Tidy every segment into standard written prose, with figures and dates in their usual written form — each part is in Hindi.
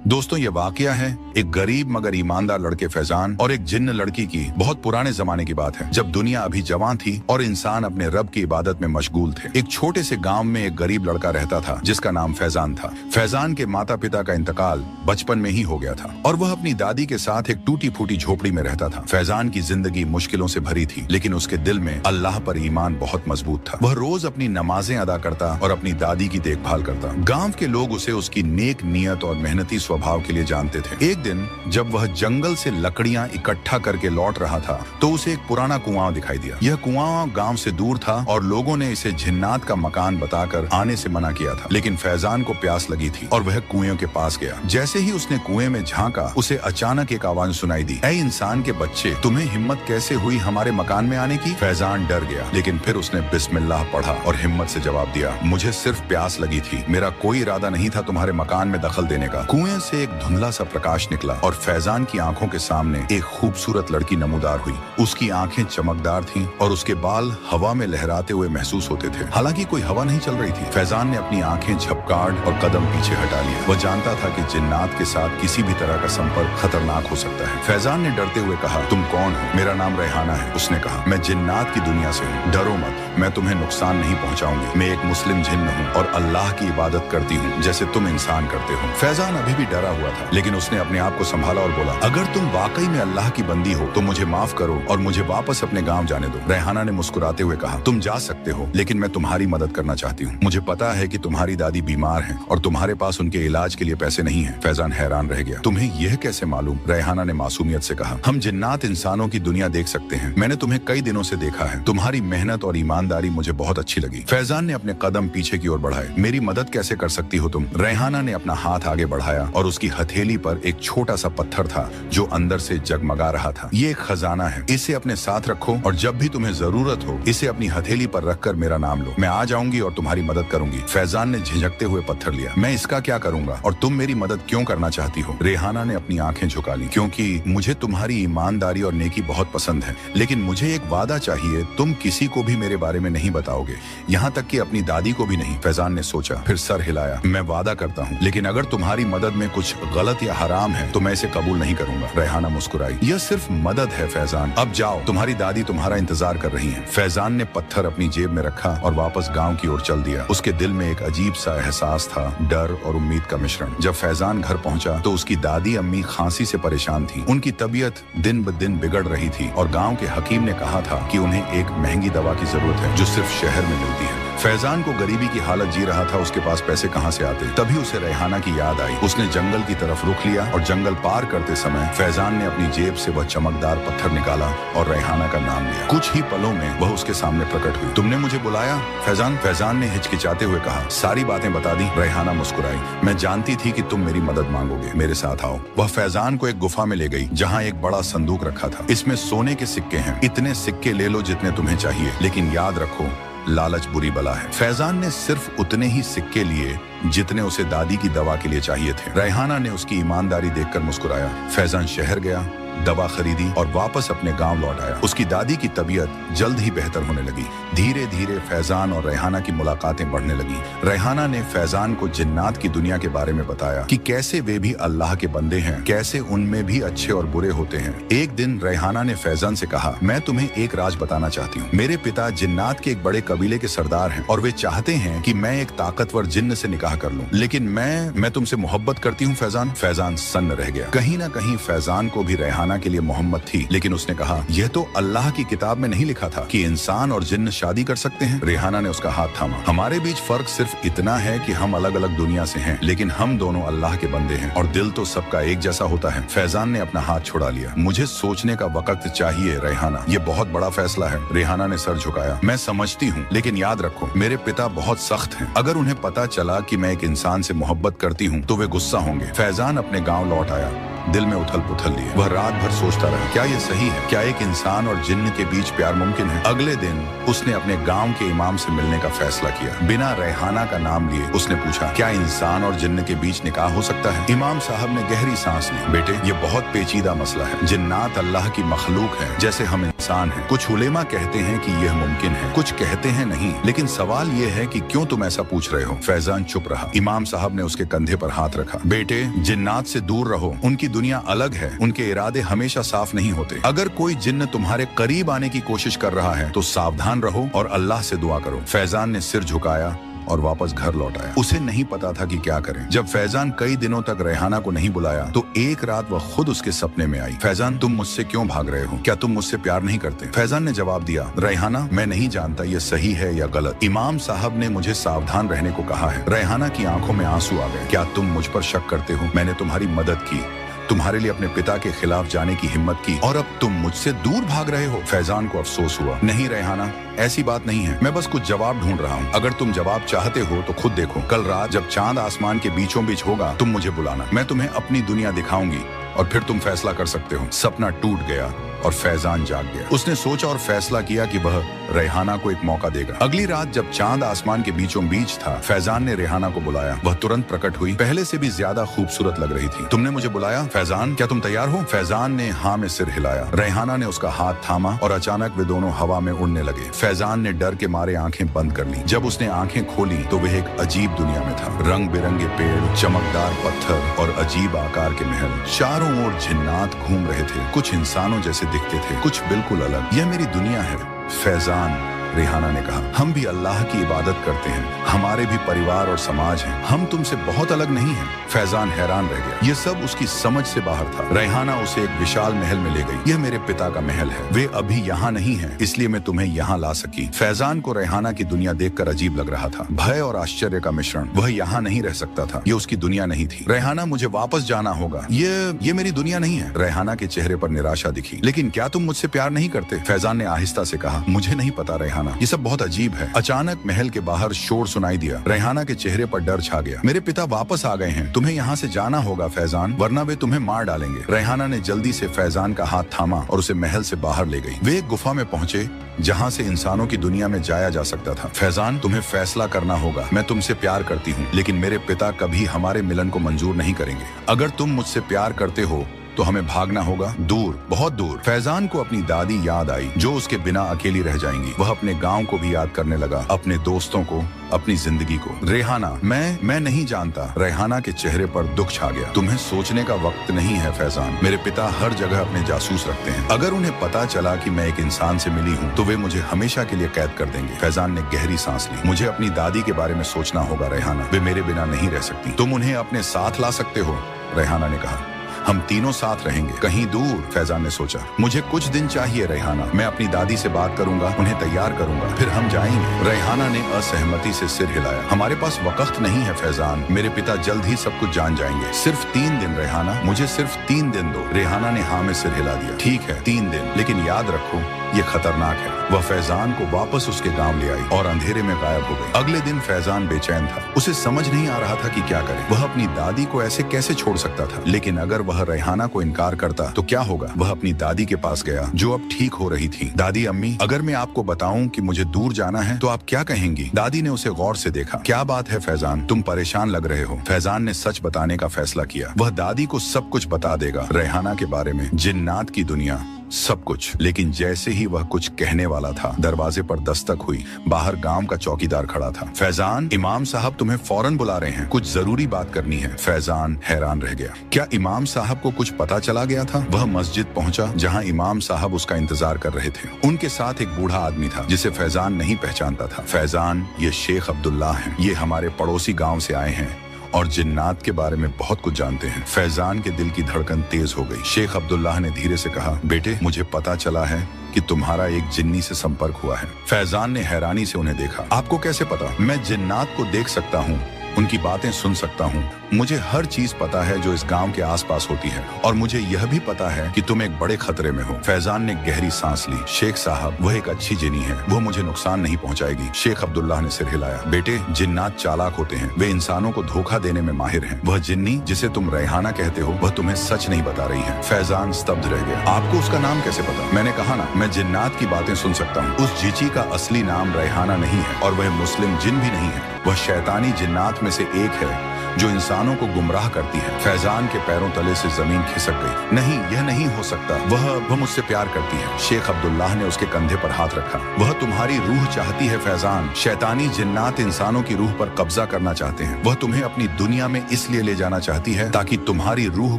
दोस्तों, ये वाकया है एक गरीब मगर ईमानदार लड़के फैजान और एक जिन्न लड़की की। बहुत पुराने जमाने की बात है, जब दुनिया अभी जवान थी और इंसान अपने रब की इबादत में मशगूल थे। एक छोटे से गांव में एक गरीब लड़का रहता था जिसका नाम फैजान था। फैजान के माता पिता का इंतकाल बचपन में ही हो गया था और वह अपनी दादी के साथ एक टूटी फूटी झोपड़ी में रहता था। फैजान की जिंदगी मुश्किलों से भरी थी, लेकिन उसके दिल में अल्लाह पर ईमान बहुत मजबूत था। वह रोज अपनी नमाजें अदा करता और अपनी दादी की देखभाल करता। गाँव के लोग उसे उसकी नेक नियत और मेहनती स्वभाव के लिए जानते थे। एक दिन जब वह जंगल से लकड़ियां इकट्ठा करके लौट रहा था तो उसे एक पुराना कुआं दिखाई दिया। यह कुआं गांव से दूर था और लोगों ने इसे जिन्नात का मकान बताकर आने से मना किया था, लेकिन फैजान को प्यास लगी थी और वह कुएं के पास गया। जैसे ही उसने कुएं में झांका, उसे अचानक एक आवाज सुनाई दी, ऐ इंसान के बच्चे, तुम्हें हिम्मत कैसे हुई हमारे मकान में आने की? फैजान डर गया, लेकिन फिर उसने बिस्मिल्लाह पढ़ा और हिम्मत से जवाब दिया, मुझे सिर्फ प्यास लगी थी, मेरा कोई इरादा नहीं था तुम्हारे मकान में दखल देने का। कुएं से एक धुंधला सा प्रकाश निकला और फैजान की आंखों के सामने एक खूबसूरत लड़की नमूदार हुई। उसकी आंखें चमकदार थीं और उसके बाल हवा में लहराते हुए महसूस होते थे। हालांकि कोई हवा नहीं चल रही थी। फैजान ने अपनी आंखें झपकार और कदम पीछे हटा लिए। वह जानता था कि जिन्नात के साथ किसी भी तरह का संपर्क खतरनाक हो सकता है। फैजान ने डरते हुए कहा, तुम कौन हो? मेरा नाम रेहाना है। उसने कहा, मैं जिन्नात की दुनिया से हूँ, डरो मत, मैं तुम्हें नुकसान नहीं पहुँचाऊंगी। मैं एक मुस्लिम जिन्न हूँ और अल्लाह की इबादत करती हूँ जैसे तुम इंसान करते हो। फैजान अभी भी डरा हुआ था, लेकिन उसने अपने आप को संभाला और बोला, अगर तुम वाकई में अल्लाह की बंदी हो तो मुझे माफ करो और मुझे वापस अपने गांव जाने दो। रेहाना ने मुस्कुराते हुए कहा, तुम जा सकते हो, लेकिन मैं तुम्हारी मदद करना चाहती हूँ। मुझे पता है कि तुम्हारी दादी बीमार है और तुम्हारे पास उनके इलाज के लिए पैसे नहीं है। फैजान हैरान रह गया, तुम्हें यह कैसे मालूम? रेहाना ने मासूमियत से कहा, हम जिन्नात इंसानों की दुनिया देख सकते हैं। मैंने तुम्हें कई दिनों से देखा है, तुम्हारी मेहनत और ईमानदारी मुझे बहुत अच्छी लगी। फैजान ने अपने कदम पीछे की ओर बढ़ाए। मेरी मदद कैसे कर सकती हो तुम? रेहाना ने अपना हाथ आगे बढ़ाया और उसकी हथेली पर एक छोटा सा पत्थर था जो अंदर से जगमगा रहा था। ये एक खजाना है, इसे अपने साथ रखो और जब भी तुम्हें जरूरत हो इसे अपनी हथेली पर रखकर मेरा नाम लो। मैं आ जाऊंगी और तुम्हारी मदद करूंगी। फैजान ने झिझकते हुए पत्थर लिया। मैं इसका क्या करूंगा और तुम मेरी मदद क्यों करना चाहती हो? रेहाना ने अपनी आंखें झुका ली, क्योंकि मुझे तुम्हारी ईमानदारी और नेकी बहुत पसंद है, लेकिन मुझे एक वादा चाहिए, तुम किसी को भी मेरे बारे में नहीं बताओगे, यहाँ तक कि अपनी दादी को भी नहीं। फैजान ने सोचा, फिर सर हिलाया। मैं वादा करता हूँ, लेकिन अगर तुम्हारी मदद में कुछ गलत या हराम है तो मैं इसे कबूल नहीं करूंगा। रेहाना मुस्कुराई, यह सिर्फ मदद है फैजान, अब जाओ, तुम्हारी दादी तुम्हारा इंतजार कर रही है। फैजान ने पत्थर अपनी जेब में रखा और वापस गांव की ओर चल दिया। उसके दिल में एक अजीब सा एहसास था, डर और उम्मीद का मिश्रण। जब फैजान घर पहुंचा तो उसकी दादी अम्मी खांसी से परेशान थी। उनकी तबीयत दिन ब दिन बिगड़ रही थी और गाँव के हकीम ने कहा था कि उन्हें एक महंगी दवा की जरूरत है जो सिर्फ शहर में मिलती है। फैजान को गरीबी की हालत जी रहा था, उसके पास पैसे कहां से आते? तभी उसे रेहाना की याद आई। उसने जंगल की तरफ रुख लिया और जंगल पार करते समय फैजान ने अपनी जेब से वह चमकदार पत्थर निकाला और रेहाना का नाम लिया। कुछ ही पलों में वह उसके सामने प्रकट हुई। तुमने मुझे बुलाया फैजान? फैजान ने हिचकिचाते हुए कहा, सारी बातें बता दी। रेहाना मुस्कुराई, मैं जानती थी कि तुम मेरी मदद मांगोगे, मेरे साथ आओ। वह फैजान को एक गुफा में ले गई जहाँ एक बड़ा संदूक रखा था। इसमें सोने के सिक्के हैं, इतने सिक्के ले लो जितने तुम्हें चाहिए, लेकिन याद रखो, लालच बुरी बला है। फैजान ने सिर्फ उतने ही सिक्के लिए जितने उसे दादी की दवा के लिए चाहिए थे। रेहाना ने उसकी ईमानदारी देखकर मुस्कुराया। फैजान शहर गया, दवा खरीदी और वापस अपने गांव लौट आया। उसकी दादी की तबीयत जल्द ही बेहतर होने लगी। धीरे धीरे फैजान और रेहाना की मुलाकातें बढ़ने लगी। रेहाना ने फैजान को जिन्नात की दुनिया के बारे में बताया कि कैसे वे भी अल्लाह के बंदे हैं, कैसे उनमें भी अच्छे और बुरे होते हैं। एक दिन रेहाना ने फैजान से कहा, मैं तुम्हें एक राज बताना चाहती हूँ। मेरे पिता जिन्नात के एक बड़े कबीले के सरदार हैं और वे चाहते हैं कि मैं एक ताकतवर जिन्न से निकाह कर लूं, लेकिन मैं तुमसे मोहब्बत करती हूँ फैजान। फैजान सन्न रह गया। कहीं ना कहीं फैजान को भी रेहाना के लिए मोहम्मद थी, लेकिन उसने कहा, यह तो अल्लाह की किताब में नहीं लिखा था कि इंसान और जिन्न शादी कर सकते हैं। रेहाना ने उसका हाथ थामा। हमारे बीच फर्क सिर्फ इतना है कि हम अलग अलग दुनिया से हैं, लेकिन हम दोनों अल्लाह के बंदे हैं और दिल तो सबका एक जैसा होता है। फैजान ने अपना हाथ छुड़ा लिया। मुझे सोचने का वक्त चाहिए रेहाना, ये बहुत बड़ा फैसला है। रेहाना ने सर झुकाया। मैं समझती हूँ, लेकिन याद रखो, मेरे पिता बहुत सख्त हैं। अगर उन्हें पता चला कि मैं एक इंसान से मोहब्बत करती हूँ तो वे गुस्सा होंगे। फैजान अपने गाँव लौट आया दिल में उथल पुथल लिए। वह रात भर सोचता रहा, क्या ये सही है? क्या एक इंसान और जिन्न के बीच प्यार मुमकिन है? अगले दिन उसने अपने गांव के इमाम से मिलने का फैसला किया। बिना रेहाना का नाम लिए उसने पूछा, क्या इंसान और जिन्न के बीच निकाह हो सकता है? इमाम साहब ने गहरी सांस ली। बेटे, ये बहुत पेचीदा मसला है। जिन्नात अल्लाह की मखलूक है, जैसे हम इंसान हैं। कुछ उलेमा कहते हैं कि यह मुमकिन है, कुछ कहते हैं नहीं। लेकिन सवाल यह है कि क्यों तुम ऐसा पूछ रहे हो? फैजान चुप रहा। इमाम साहब ने उसके कंधे पर हाथ रखा। बेटे, जिन्नात से दूर रहो। उनकी दुनिया अलग है। उनके इरादे हमेशा साफ नहीं होते। अगर कोई जिन्न तुम्हारे करीब आने की कोशिश कर रहा है तो सावधान रहो और अल्लाह से दुआ करो। फैजान ने सिर झुकाया और वापस घर लौट आया। उसे नहीं पता था कि क्या करें। जब फैजान कई दिनों तक रेहाना को नहीं बुलाया तो एक रात वह खुद उसके सपने में आई। फैजान, तुम मुझसे क्यों भाग रहे हो? क्या तुम मुझसे प्यार नहीं करते? फैजान ने जवाब दिया, रेहाना, मैं नहीं जानता ये सही है या गलत। इमाम साहब ने मुझे सावधान रहने को कहा है। रेहाना की आंखों में आंसू आ गए। क्या तुम मुझ पर शक करते हो? मैंने तुम्हारी मदद की, तुम्हारे लिए अपने पिता के खिलाफ जाने की हिम्मत की, और अब तुम मुझसे दूर भाग रहे हो। फैजान को अफसोस हुआ। नहीं रेहाना, ऐसी बात नहीं है। मैं बस कुछ जवाब ढूंढ रहा हूँ। अगर तुम जवाब चाहते हो तो खुद देखो। कल रात जब चांद आसमान के बीचों बीच होगा, तुम मुझे बुलाना। मैं तुम्हें अपनी दुनिया दिखाऊंगी और फिर तुम फैसला कर सकते हो। सपना टूट गया और फैजान जाग गया। उसने सोचा और फैसला किया कि वह रेहाना को एक मौका देगा। अगली रात जब चांद आसमान के बीचों बीच था, फैजान ने रेहाना को बुलाया। वह तुरंत प्रकट हुई। पहले से भी ज्यादा खूबसूरत लग रही थी। तुमने मुझे बुलाया फैजान, क्या तुम तैयार हो? फैजान ने हाँ में सिर हिलाया। रेहाना ने उसका हाथ थामा और अचानक वे दोनों हवा में उड़ने लगे। फैजान ने डर के मारे आंखें बंद कर ली। जब उसने आंखें खोली तो वह एक अजीब दुनिया में था। रंग बिरंगे पेड़, चमकदार पत्थर और अजीब आकार के महल। चारों ओर जिन्नात घूम रहे थे। कुछ इंसानों जैसे दिखते थे, कुछ बिल्कुल अलग। यह मेरी दुनिया है फैजान, रेहाना ने कहा। हम भी अल्लाह की इबादत करते हैं, हमारे भी परिवार और समाज हैं। हम तुमसे बहुत अलग नहीं हैं। फैजान हैरान रह गया। ये सब उसकी समझ से बाहर था। रेहाना उसे एक विशाल महल में ले गई। यह मेरे पिता का महल है, वे अभी यहाँ नहीं है, इसलिए मैं तुम्हें यहाँ ला सकी। फैजान को रेहाना की दुनिया देखकर अजीब लग रहा था। भय और आश्चर्य का मिश्रण। वह यहाँ नहीं रह सकता था, ये उसकी दुनिया नहीं थी। रेहाना, मुझे वापस जाना होगा। ये मेरी दुनिया नहीं है। रेहाना के चेहरे पर निराशा दिखी। लेकिन क्या तुम मुझसे प्यार नहीं करते? फैजान ने आहिस्ता से कहा, मुझे नहीं पता रेहाना, ये सब बहुत अजीब है। अचानक महल के बाहर शोर सुनाई दिया। रेहाना के चेहरे पर डर छा गया। मेरे पिता वापस आ गए हैं, तुम्हें यहाँ से जाना होगा फैजान, वरना वे तुम्हें मार डालेंगे। रेहाना ने जल्दी से फैजान का हाथ थामा और उसे महल से बाहर ले गई। वे एक गुफा में पहुंचे जहाँ से इंसानों की दुनिया में जाया जा सकता था। फैजान, तुम्हें फैसला करना होगा। मैं तुमसे प्यार करती हूँ, लेकिन मेरे पिता कभी हमारे मिलन को मंजूर नहीं करेंगे। अगर तुम मुझसे प्यार करते हो तो हमें भागना होगा, दूर, बहुत दूर। फैजान को अपनी दादी याद आई, जो उसके बिना अकेली रह जाएंगी। वह अपने गांव को भी याद करने लगा, अपने दोस्तों को, अपनी जिंदगी को। रेहाना, मैं नहीं जानता। रेहाना के चेहरे पर दुख छा गया। तुम्हें सोचने का वक्त नहीं है फैजान। मेरे पिता हर जगह अपने जासूस रखते हैं। अगर उन्हें पता चला कि मैं एक इंसान से मिली हूँ तो वे मुझे हमेशा के लिए कैद कर देंगे। फैजान ने गहरी सांस ली। मुझे अपनी दादी के बारे में सोचना होगा रेहाना, वे मेरे बिना नहीं रह सकती। तुम उन्हें अपने साथ ला सकते हो, रेहाना ने कहा। हम तीनों साथ रहेंगे, कहीं दूर, फैजान ने सोचा। मुझे कुछ दिन चाहिए रेहाना, मैं अपनी दादी से बात करूंगा, उन्हें तैयार करूंगा, फिर हम जाएंगे। रेहाना ने असहमति से सिर हिलाया। हमारे पास वक्त नहीं है फैजान, मेरे पिता जल्द ही सब कुछ जान जाएंगे। सिर्फ 3 दिन रेहाना, मुझे सिर्फ 3 दिन दो। रेहाना ने हाँ में सिर हिला दिया। ठीक है, 3 दिन, लेकिन याद रखो ये खतरनाक है। वह फैजान को वापस उसके गांव ले आई और अंधेरे में गायब हो गई। अगले दिन फैजान बेचैन था। उसे समझ नहीं आ रहा था कि क्या करे। वह अपनी दादी को ऐसे कैसे छोड़ सकता था? लेकिन अगर वह रेहाना को इनकार करता तो क्या होगा? वह अपनी दादी के पास गया, जो अब ठीक हो रही थी। दादी, अम्मी, अगर मैं आपको बताऊं कि मुझे दूर जाना है तो आप क्या कहेंगी? दादी ने उसे गौर से देखा। क्या बात है फैजान, तुम परेशान लग रहे हो। फैजान ने सच बताने का फैसला किया। वह दादी को सब कुछ बता देगा, रेहाना के बारे में, जिन्नात की दुनिया, सब कुछ। लेकिन जैसे ही वह कुछ कहने वाला था, दरवाजे पर दस्तक हुई। बाहर गांव का चौकीदार खड़ा था। फैजान, इमाम साहब तुम्हें फौरन बुला रहे हैं, कुछ जरूरी बात करनी है। फैजान हैरान रह गया। क्या इमाम साहब को कुछ पता चला गया था? वह मस्जिद पहुंचा जहां इमाम साहब उसका इंतजार कर रहे थे। उनके साथ एक बूढ़ा आदमी था जिसे फैजान नहीं पहचानता था। फैजान, ये शेख अब्दुल्ला हैं, ये हमारे पड़ोसी गाँव से आए हैं और जिन्नात के बारे में बहुत कुछ जानते हैं। फैजान के दिल की धड़कन तेज हो गई। शेख अब्दुल्लाह ने धीरे से कहा, बेटे, मुझे पता चला है कि तुम्हारा एक जिन्नी से संपर्क हुआ है। फैजान ने हैरानी से उन्हें देखा। आपको कैसे पता? मैं जिन्नात को देख सकता हूँ, उनकी बातें सुन सकता हूँ। मुझे हर चीज पता है जो इस गांव के आसपास होती है, और मुझे यह भी पता है कि तुम एक बड़े खतरे में हो। फैजान ने गहरी सांस ली। शेख साहब, वह एक अच्छी जिनी है, वो मुझे नुकसान नहीं पहुंचाएगी। शेख अब्दुल्लाह ने सिर हिलाया। बेटे, जिन्नात चालाक होते हैं, वे इंसानों को धोखा देने में माहिर हैं। वह जिन्नी जिसे तुम रेहाना कहते हो, वह तुम्हें सच नहीं बता रही है। फैजान स्तब्ध रह गया। आपको उसका नाम कैसे पता? मैंने कहा ना, मैं जिन्नात की बातें सुन सकता हूँ। उस जीची का असली नाम रेहाना नहीं है, और वह मुस्लिम जिन भी नहीं है। वह शैतानी जिन्नात में से एक है जो इंसानों को गुमराह करती है। फैजान के पैरों तले से जमीन खिसक गई। नहीं, यह नहीं हो सकता। वह मुझसे प्यार करती है। शेख अब्दुल्लाह ने उसके कंधे पर हाथ रखा। वह तुम्हारी रूह चाहती है फैजान। शैतानी जिन्नात इंसानों की रूह पर कब्जा करना चाहते हैं। वह तुम्हें अपनी दुनिया में इसलिए ले जाना चाहती है ताकि तुम्हारी रूह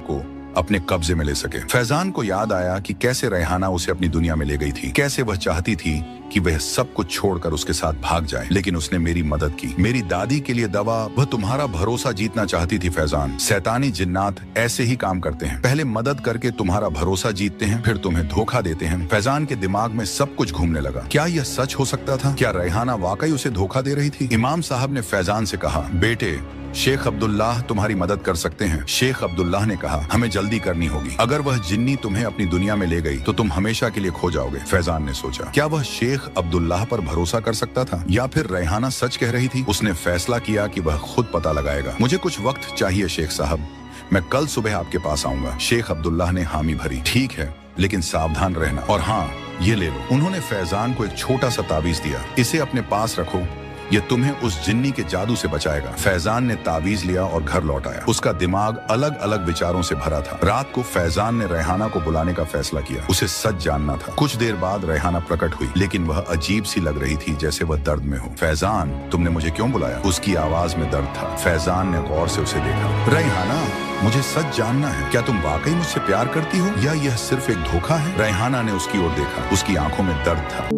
को अपने कब्जे में ले सके। फैजान को याद आया कि कैसे रेहाना उसे अपनी दुनिया में ले गई थी, कैसे वह चाहती थी कि वह सब कुछ छोड़कर उसके साथ भाग जाए, लेकिन उसने मेरी मदद की। मेरी दादी के लिए दवा। वह तुम्हारा भरोसा जीतना चाहती थी फैजान। शैतानी जिन्नात ऐसे ही काम करते हैं, पहले मदद करके तुम्हारा भरोसा जीतते हैं, फिर तुम्हें धोखा देते हैं। फैजान के दिमाग में सब कुछ घूमने लगा। क्या यह सच हो सकता था? क्या रेहाना वाकई उसे धोखा दे रही थी? इमाम साहब ने फैजान से कहा, बेटे, शेख अब्दुल्लाह तुम्हारी मदद कर सकते हैं। शेख अब्दुल्लाह ने कहा, हमें जल्दी करनी होगी। अगर वह जिन्नी तुम्हें अपनी दुनिया में ले गई तो तुम हमेशा के लिए खो जाओगे। फैजान ने सोचा, क्या वह शेख अब्दुल्लाह पर भरोसा कर सकता था, या फिर रेहाना सच कह रही थी? उसने फैसला किया कि वह खुद पता लगाएगा। मुझे कुछ वक्त चाहिए शेख साहब, मैं कल सुबह आपके पास आऊंगा। शेख अब्दुल्लाह ने हामी भरी। ठीक है, लेकिन सावधान रहना। और हाँ, ये ले लो। उन्होंने फैजान को एक छोटा सा ताबीज दिया। इसे अपने पास रखो, यह तुम्हें उस जिन्नी के जादू से बचाएगा। फैजान ने ताबीज लिया और घर लौट आया। उसका दिमाग अलग अलग विचारों से भरा था। रात को फैजान ने रेहाना को बुलाने का फैसला किया। उसे सच जानना था। कुछ देर बाद रेहाना प्रकट हुई, लेकिन वह अजीब सी लग रही थी, जैसे वह दर्द में हो। फैजान, तुमने मुझे क्यों बुलाया? उसकी आवाज में दर्द था। फैजान ने गौर से उसे देखा। रेहाना, मुझे सच जानना है, क्या तुम वाकई मुझसे प्यार करती हो, या यह सिर्फ एक धोखा है? रेहाना ने उसकी ओर देखा। उसकी आंखों में दर्द था।